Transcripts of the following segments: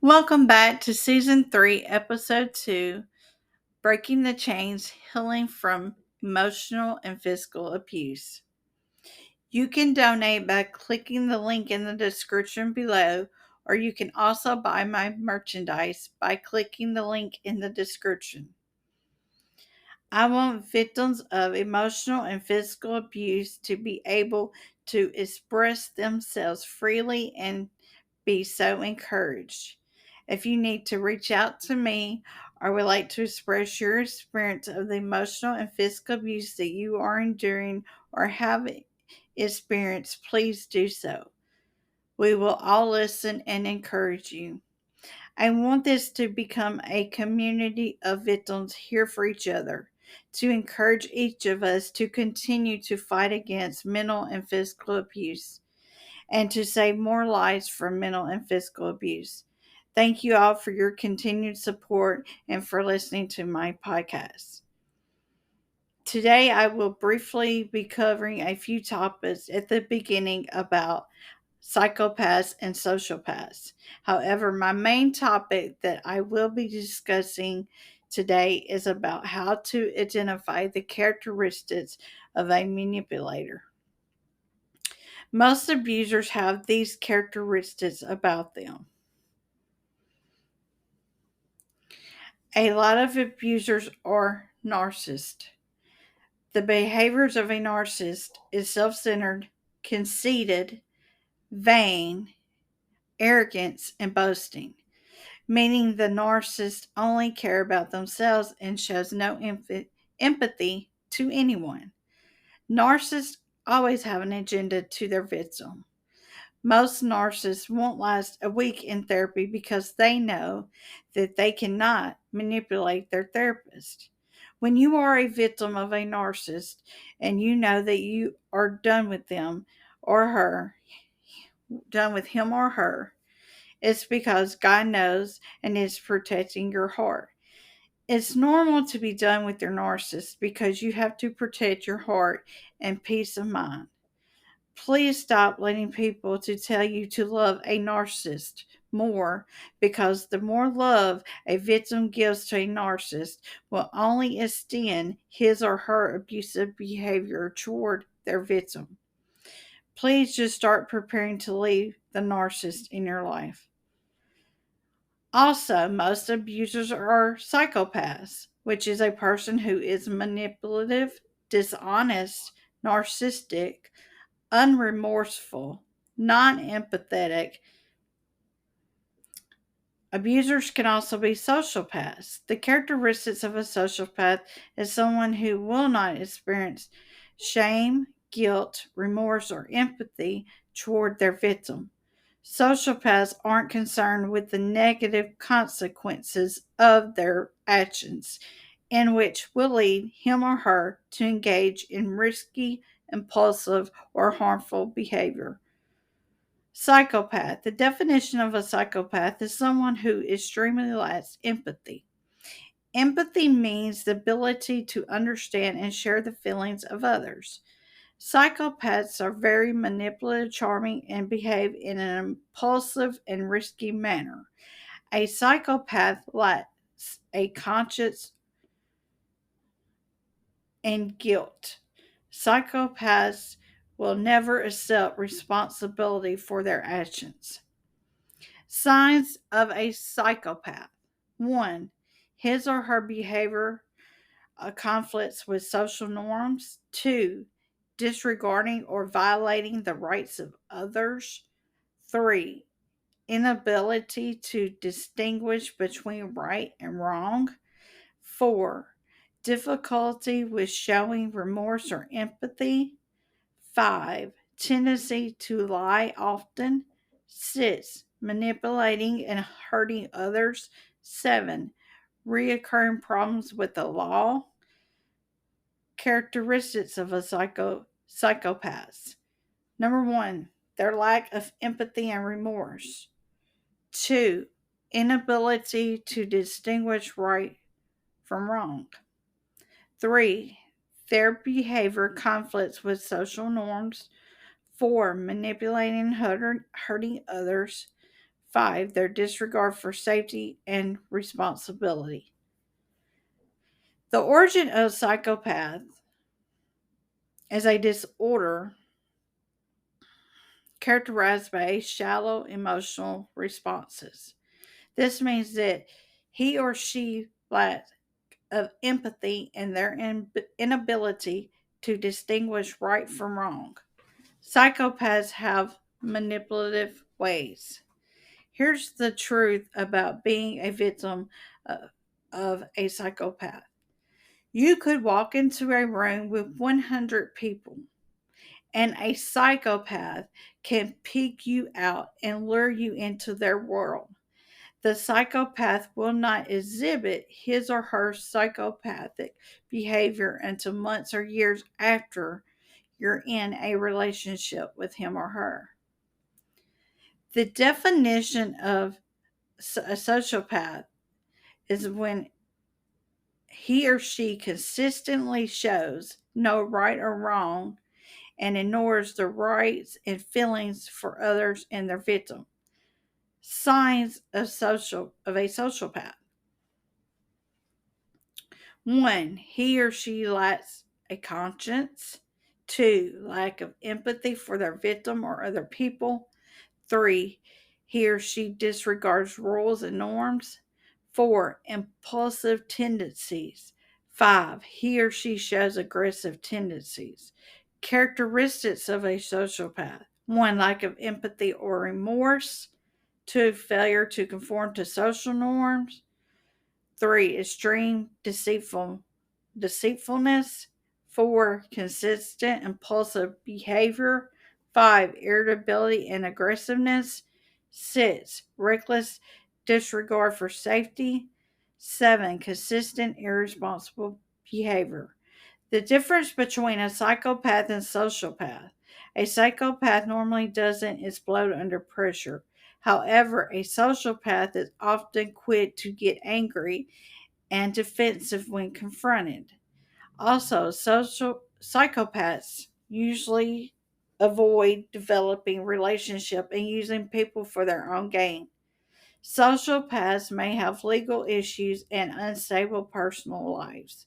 Welcome back to Season 3, Episode 2, Breaking the Chains, Healing from Emotional and Physical Abuse. You can donate by clicking the link in the description below, or you can also buy my merchandise by clicking the link in the description. I want victims of emotional and physical abuse to be able to express themselves freely and be so encouraged. If you need to reach out to me or would like to express your experience of the emotional and physical abuse that you are enduring or have experienced, please do so. We will all listen and encourage you. I want this to become a community of victims here for each other, to encourage each of us to continue to fight against mental and physical abuse, and to save more lives from mental and physical abuse. Thank you all for your continued support and for listening to my podcast. Today, I will briefly be covering a few topics at the beginning about psychopaths and sociopaths. However, my main topic that I will be discussing today is about how to identify the characteristics of a manipulator. Most abusers have these characteristics about them. A lot of abusers are narcissists. The behaviors of a narcissist is self-centered, conceited, vain, arrogance, and boasting, meaning the narcissist only care about themselves and shows no empathy to anyone. Narcissists always have an agenda to their victim. Most narcissists won't last a week in therapy because they know that they cannot manipulate their therapist. When you are a victim of a narcissist and you know that you are done with them or her, done with him or her, it's because God knows and is protecting your heart. It's normal to be done with your narcissist because you have to protect your heart and peace of mind. Please stop letting people to tell you to love a narcissist more, because the more love a victim gives to a narcissist will only extend his or her abusive behavior toward their victim. Please just start preparing to leave the narcissist in your life. Also, most abusers are psychopaths, which is a person who is manipulative, dishonest, narcissistic, unremorseful, non empathetic. Abusers can also be sociopaths. The characteristics of a sociopath is someone who will not experience shame, guilt, remorse, or empathy toward their victim. Sociopaths aren't concerned with the negative consequences of their actions, in which will lead him or her to engage in risky, impulsive, or harmful behavior. Psychopath. The definition of a psychopath is someone who extremely lacks empathy. Empathy means the ability to understand and share the feelings of others. Psychopaths are very manipulative, charming, and behave in an impulsive and risky manner. A psychopath lacks a conscience and guilt. Psychopaths will never accept responsibility for their actions. Signs of a psychopath: 1. His or her behavior conflicts with social norms. 2. Disregarding or violating the rights of others. 3. Inability to distinguish between right and wrong. 4. Difficulty with showing remorse or empathy. 5. Tendency to lie often. 6. Manipulating and hurting others. 7. Reoccurring problems with the law. Characteristics of a psychopath. Number 1, their lack of empathy and remorse. 2, inability to distinguish right from wrong. 3, their behavior conflicts with social norms. 4, manipulating and hurting others. 5. Their disregard for safety and responsibility. The origin of psychopath is a disorder characterized by shallow emotional responses. This means that he or she lacks of empathy and their inability to distinguish right from wrong. Psychopaths have manipulative ways. Here's the truth about being a victim uh, of a psychopath. You could walk into a room with 100 people, and a psychopath can pick you out and lure you into their world. The psychopath will not exhibit his or her psychopathic behavior until months or years after you're in a relationship with him or her. The definition of a sociopath is when he or she consistently shows no right or wrong and ignores the rights and feelings for others and their victim. Signs of a sociopath. 1. He or she lacks a conscience. 2. Lack of empathy for their victim or other people. 3. He or she disregards rules and norms. 4. Impulsive tendencies. 5. He or she shows aggressive tendencies. Characteristics of a sociopath. 1. Lack of empathy or remorse. 2. Failure to conform to social norms. 3. Extreme deceitfulness. 4. Consistent impulsive behavior. 5. Irritability and aggressiveness. 6. Reckless disregard for safety. 7. Consistent irresponsible behavior. The difference between a psychopath and sociopath. A psychopath normally doesn't explode under pressure. However, a sociopath is often quick to get angry and defensive when confronted. Also, social psychopaths usually avoid developing relationship and using people for their own gain. Sociopaths may have legal issues and unstable personal lives.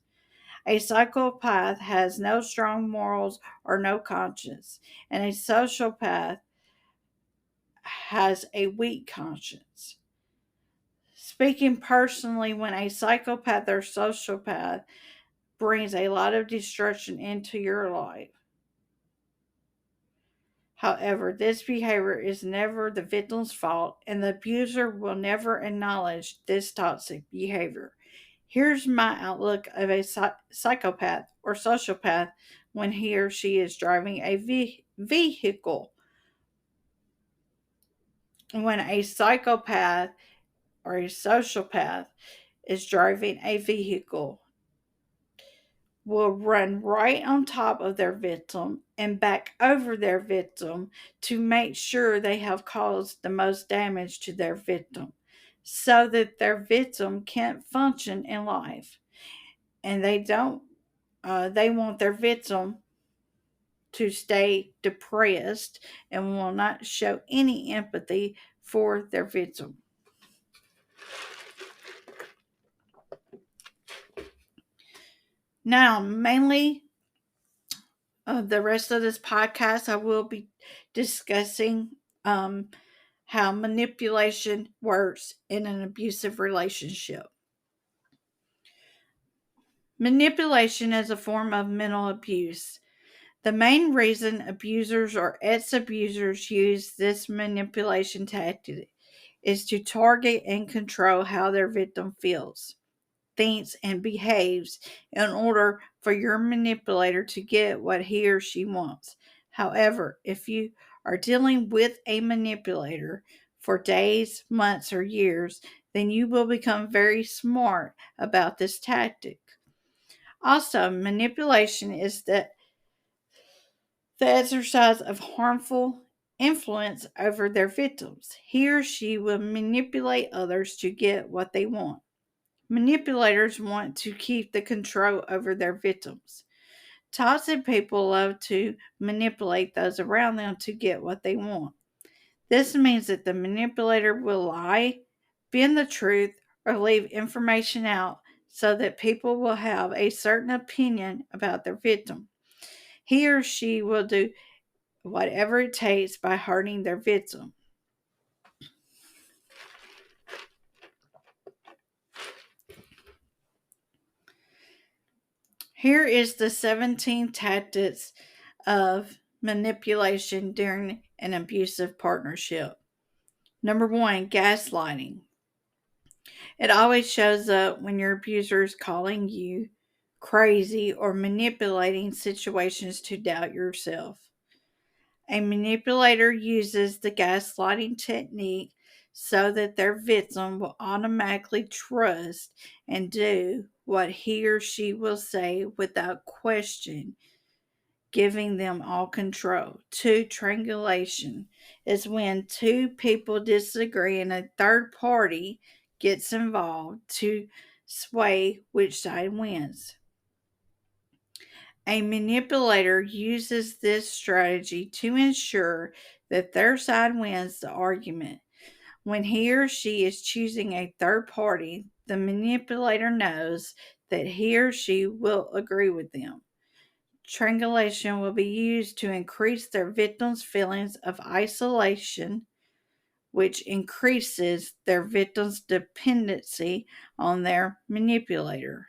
A psychopath has no strong morals or no conscience, and a sociopath has a weak conscience. Speaking personally, when a psychopath or sociopath brings a lot of destruction into your life. However, this behavior is never the victim's fault, and the abuser will never acknowledge this toxic behavior. Here's my outlook of a psychopath or sociopath when he or she is driving a vehicle. When a psychopath or a sociopath is driving a vehicle, will run right on top of their victim and back over their victim to make sure they have caused the most damage to their victim so that their victim can't function in life. And they want their victim to stay depressed and will not show any empathy for their victim. Now, mainly the rest of this podcast, I will be discussing how manipulation works in an abusive relationship. Manipulation is a form of mental abuse. The main reason abusers or ex abusers use this manipulation tactic is to target and control how their victim feels, thinks, and behaves in order for your manipulator to get what he or she wants. However, if you are dealing with a manipulator for days, months, or years, then you will become very smart about this tactic. Also, manipulation is the exercise of harmful influence over their victims. He or she will manipulate others to get what they want. Manipulators want to keep the control over their victims. Toxic people love to manipulate those around them to get what they want. This means that the manipulator will lie, bend the truth, or leave information out so that people will have a certain opinion about their victim. He or she will do whatever it takes by hurting their victim. Here is the 17 tactics of manipulation during an abusive partnership. Number one, gaslighting. It always shows up when your abuser is calling you crazy or manipulating situations to doubt yourself. A manipulator uses the gaslighting technique so that their victim will automatically trust and do what he or she will say without question, giving them all control. Two, triangulation is when two people disagree and a third party gets involved to sway which side wins. A manipulator uses this strategy to ensure that their side wins the argument. When he or she is choosing a third party, the manipulator knows that he or she will agree with them. Triangulation will be used to increase their victim's feelings of isolation, which increases their victim's dependency on their manipulator.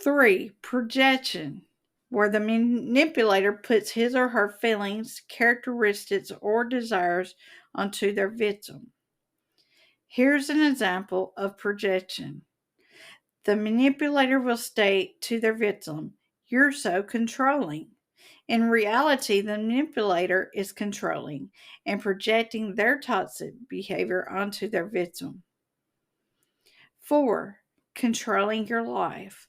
3. Projection, where the manipulator puts his or her feelings, characteristics, or desires onto their victim. Here's an example of projection. The manipulator will state to their victim, "You're so controlling." In reality, the manipulator is controlling and projecting their toxic behavior onto their victim. 4. Controlling your life.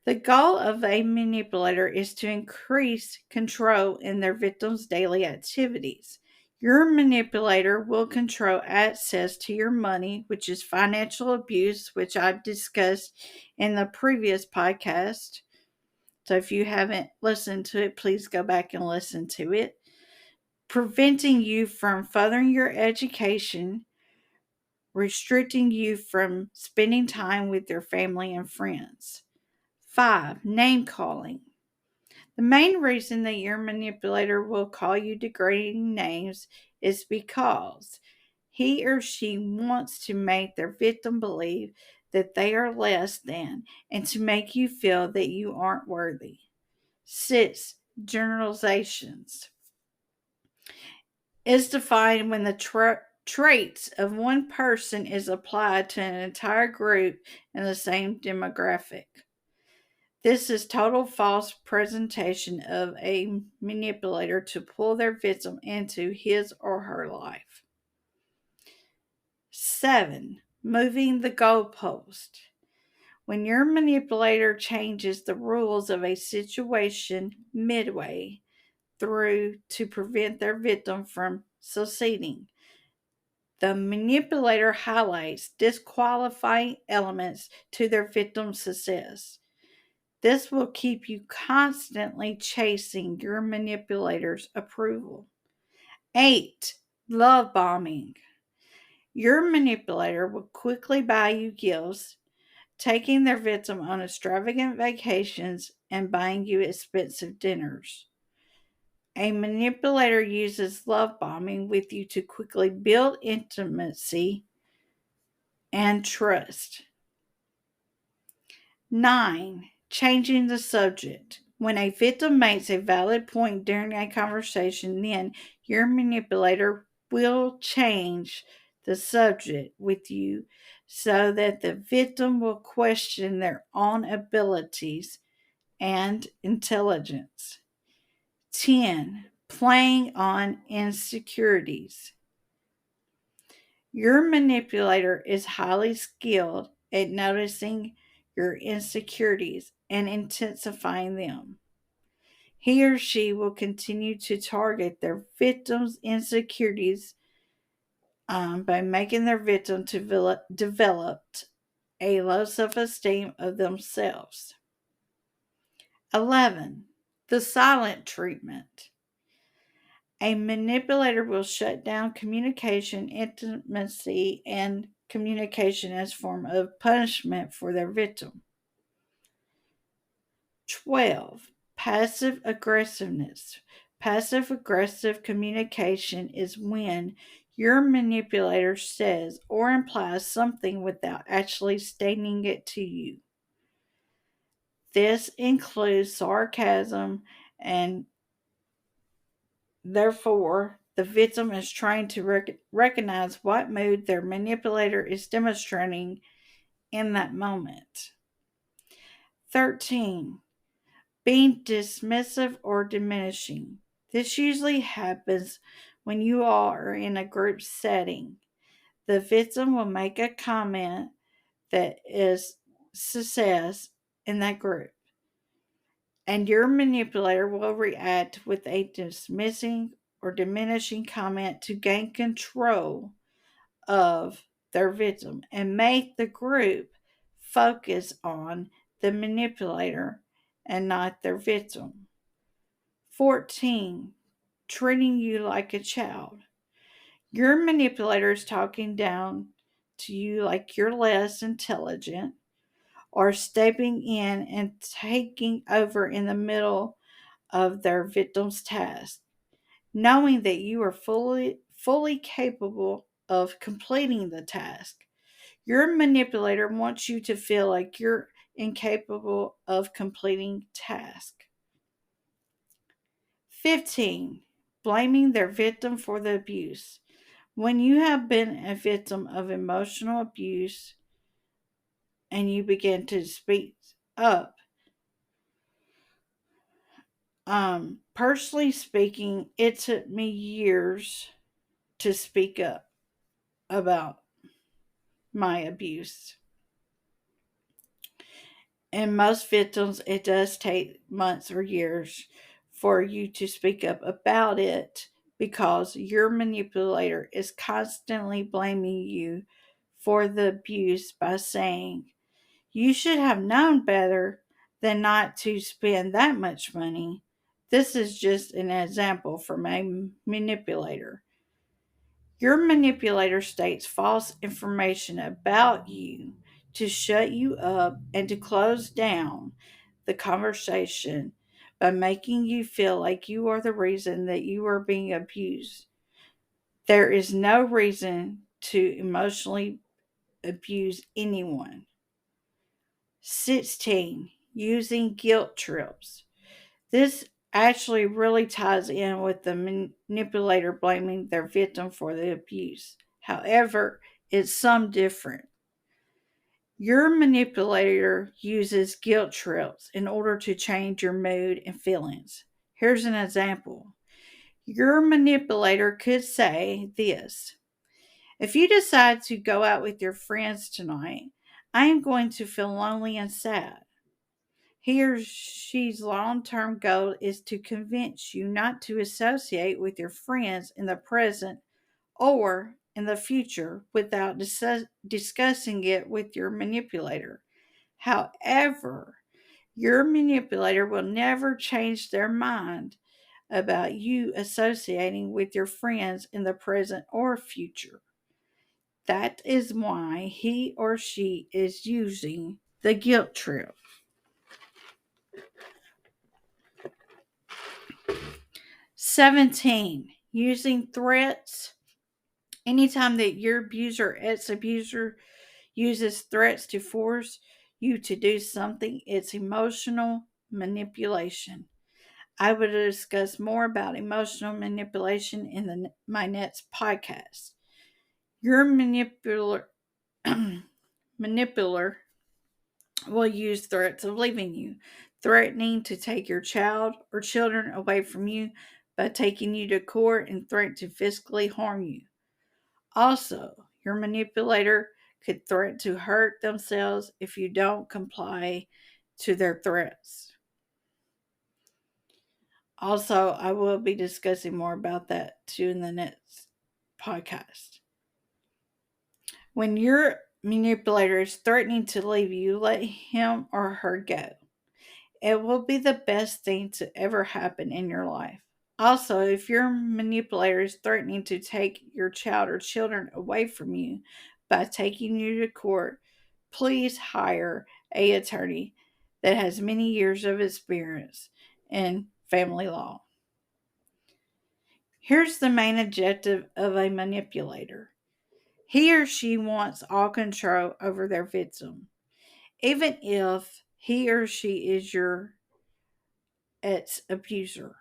The goal of a manipulator is to increase control in their victim's daily activities. Your manipulator will control access to your money, which is financial abuse, which I've discussed in the previous podcast. So if you haven't listened to it, please go back and listen to it. Preventing you from furthering your education, restricting you from spending time with your family and friends. 5. Name calling. The main reason that your manipulator will call you degrading names is because he or she wants to make their victim believe that they are less than and to make you feel that you aren't worthy. 6. Generalizations is defined when the traits of one person is applied to an entire group in the same demographic. This is total false presentation of a manipulator to pull their victim into his or her life. 7. Moving the goalpost. When your manipulator changes the rules of a situation midway through to prevent their victim from succeeding, the manipulator highlights disqualifying elements to their victim's success. This will keep you constantly chasing your manipulator's approval. 8. Love bombing. Your manipulator will quickly buy you gifts, taking their victim on extravagant vacations and buying you expensive dinners. A manipulator uses love bombing with you to quickly build intimacy and trust. 9. Changing the subject. When a victim makes a valid point during a conversation, then your manipulator will change the subject with you so that the victim will question their own abilities and intelligence. 10. Playing on insecurities. Your manipulator is highly skilled at noticing your insecurities and intensifying them. He or she will continue to target their victim's insecurities by making their victim to develop a low self-esteem of themselves. 11. The silent treatment. A manipulator will shut down communication, intimacy, and communication as form of punishment for their victim. 12. Passive aggressiveness. Passive aggressive communication is when your manipulator says or implies something without actually stating it to you. This includes sarcasm, and therefore the victim is trying to recognize what mood their manipulator is demonstrating in that moment. 13. Being dismissive or diminishing. This usually happens when you are in a group setting. The victim will make a comment that is success in that group, and your manipulator will react with a dismissing or diminishing comment to gain control of their victim and make the group focus on the manipulator and not their victim. 14. Treating you like a child. Your manipulator is talking down to you like you're less intelligent, or stepping in and taking over in the middle of their victim's task, knowing that you are fully capable of completing the task. Your manipulator wants you to feel like you're incapable of completing task. 15. Blaming their victim for the abuse. When you have been a victim of emotional abuse and you begin to speak up, personally speaking, it took me years to speak up about my abuse. And most victims, it does take months or years for you to speak up about it because your manipulator is constantly blaming you for the abuse by saying, you should have known better than not to spend that much money. This is just an example from a manipulator. Your manipulator states false information about you to shut you up and to close down the conversation by making you feel like you are the reason that you are being abused. There is no reason to emotionally abuse anyone. 16. Using guilt trips. This actually really ties in with the manipulator blaming their victim for the abuse. However, it's some different. Your manipulator uses guilt trips in order to change your mood and feelings. Here's an example. Your manipulator could say this: if you decide to go out with your friends tonight, I am going to feel lonely and sad. He or she's long term goal is to convince you not to associate with your friends in the present or in the future without discussing it with your manipulator. However, your manipulator will never change their mind about you associating with your friends in the present or future. That is why he or she is using the guilt trip. 17. Using threats. Anytime that your abuser, ex-abuser, uses threats to force you to do something, it's emotional manipulation. I will discuss more about emotional manipulation in my next podcast. Your manipulator will use threats of leaving you, threatening to take your child or children away from you by taking you to court and threaten to physically harm you. Also, your manipulator could threaten to hurt themselves if you don't comply to their threats. Also, I will be discussing more about that too in the next podcast. When your manipulator is threatening to leave you, let him or her go. It will be the best thing to ever happen in your life. Also, if your manipulator is threatening to take your child or children away from you by taking you to court, please hire a attorney that has many years of experience in family law. Here's the main objective of a manipulator. He or she wants all control over their victim, even if he or she is your ex abuser.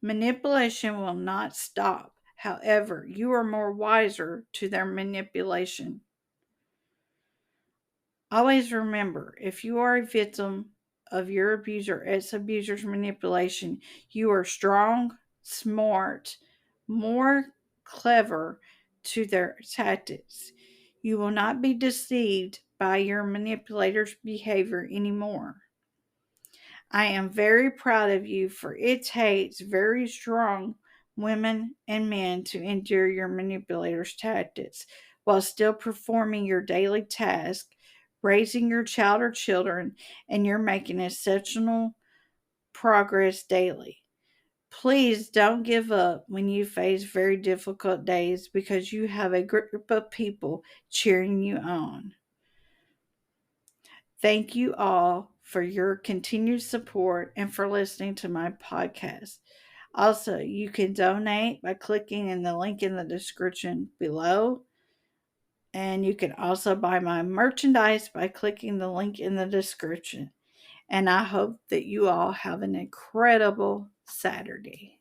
Manipulation will not stop. However, you are more wiser to their manipulation. Always remember, if you are a victim of your abuser, ex abuser's manipulation, you are strong, smart, more clever to their tactics. You will not be deceived by your manipulator's behavior anymore. I am very proud of you, for it takes very strong women and men to endure your manipulator's tactics while still performing your daily task, raising your child or children, and you're making exceptional progress daily. Please don't give up when you face very difficult days, because you have a group of people cheering you on. Thank you all for your continued support and for listening to my podcast. Also, you can donate by clicking in the link in the description below. And you can also buy my merchandise by clicking the link in the description. And I hope that you all have an incredible Saturday.